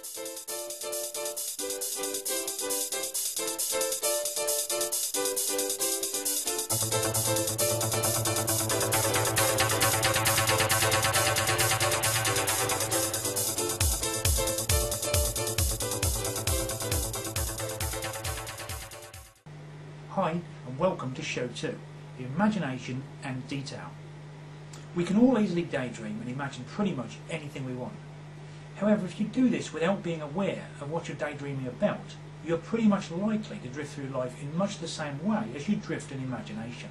Hi and welcome to Show 2, Imagination and Detail. We can all easily daydream and imagine pretty much anything we want. However, if you do this without being aware of what you're daydreaming about, you're pretty much likely to drift through life in much the same way as you drift in imagination.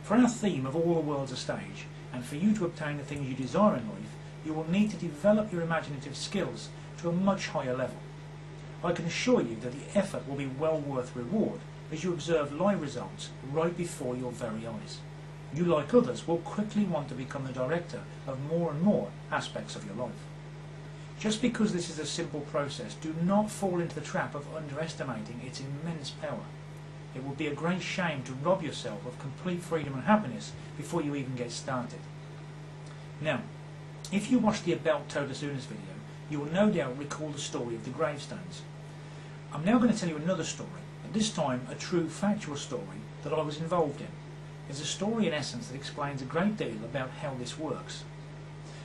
For our theme of all the world's a stage, and for you to obtain the things you desire in life, you will need to develop your imaginative skills to a much higher level. I can assure you that the effort will be well worth reward as you observe live results right before your very eyes. You, like others, will quickly want to become the director of more and more aspects of your life. Just because this is a simple process, do not fall into the trap of underestimating its immense power. It would be a great shame to rob yourself of complete freedom and happiness before you even get started. Now, if you watched the About Totus Unus video, you will no doubt recall the story of the gravestones. I'm now going to tell you another story, but this time a true factual story that I was involved in. It's a story in essence that explains a great deal about how this works.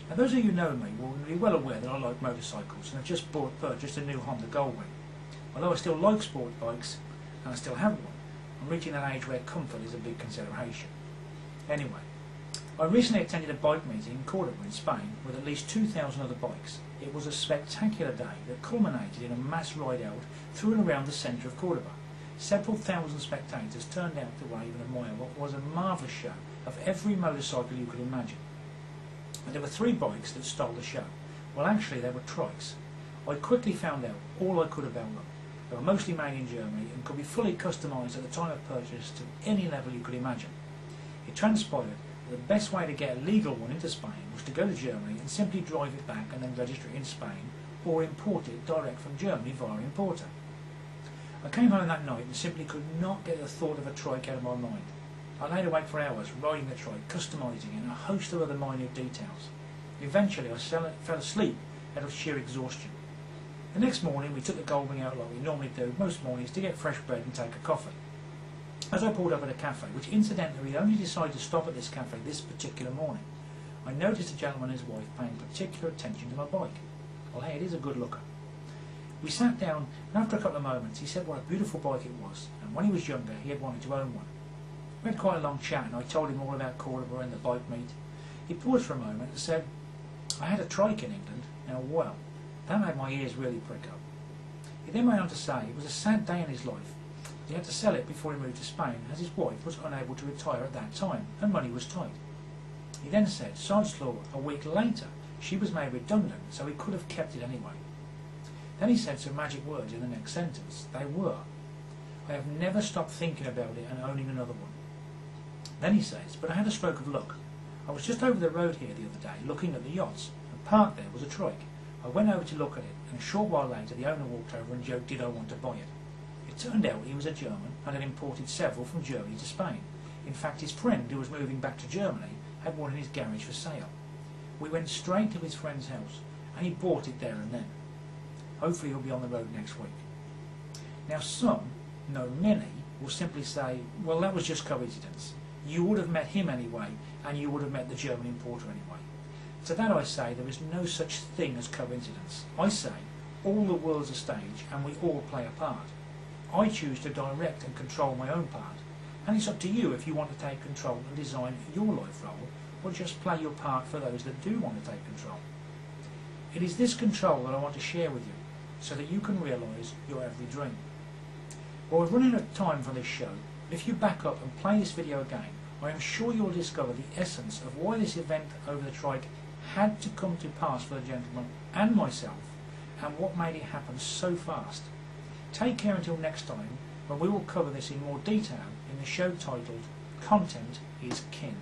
Now, those of you who know me will be well aware that I like motorcycles and have just purchased a new Honda Goldwing. Although I still like sport bikes, and I still have one, I'm reaching that age where comfort is a big consideration. Anyway, I recently attended a bike meeting in Cordoba in Spain with at least 2,000 other bikes. It was a spectacular day that culminated in a mass ride out through and around the centre of Cordoba. Several thousand spectators turned out to wave and admire what was a marvellous show of every motorcycle you could imagine. But there were 3 bikes that stole the show. Well, actually they were trikes. I quickly found out all I could about them. They were mostly made in Germany and could be fully customised at the time of purchase to any level you could imagine. It transpired that the best way to get a legal one into Spain was to go to Germany and simply drive it back and then register it in Spain, or import it direct from Germany via importer. I came home that night and simply could not get the thought of a trike out of my mind. I laid awake for hours riding the trike, customising it, and a host of other minute details. Eventually I fell asleep out of sheer exhaustion. The next morning we took the Goldwing out like we normally do most mornings to get fresh bread and take a coffee. As I pulled up at a cafe, which incidentally we only decided to stop at this cafe this particular morning, I noticed a gentleman and his wife paying particular attention to my bike. Well, hey, it is a good looker. We sat down, and after a couple of moments he said what a beautiful bike it was, and when he was younger he had wanted to own one. We had quite a long chat and I told him all about Cordoba and the bike meet. He paused for a moment and said, I had a trike in England. Now, well, that made my ears really prick up. He then went on to say it was a sad day in his life. He had to sell it before he moved to Spain, as his wife was unable to retire at that time and money was tight. He then said, sod's law, a week later she was made redundant, so he could have kept it anyway. Then he said some magic words in the next sentence. They were, I have never stopped thinking about it and owning another one. Then he says, but I had a stroke of luck. I was just over the road here the other day looking at the yachts, and parked there was a trike. I went over to look at it, and a short while later the owner walked over and joked, did I want to buy it? It turned out he was a German and had imported several from Germany to Spain. In fact, his friend, who was moving back to Germany, had one in his garage for sale. We went straight to his friend's house, and he bought it there and then. Hopefully he'll be on the road next week. Now some, no many, will simply say, well, that was just coincidence. You would have met him anyway, and you would have met the German importer anyway. To that I say there is no such thing as coincidence. I say all the world's a stage and we all play a part. I choose to direct and control my own part, and it's up to you if you want to take control and design your life role, or just play your part for those that do want to take control. It is this control that I want to share with you, so that you can realise your every dream. Well, we're running out of time for this show. If you back up and play this video again, I am sure you'll discover the essence of why this event over the trike had to come to pass for the gentleman and myself, and what made it happen so fast. Take care until next time, when we will cover this in more detail in the show titled Content is King.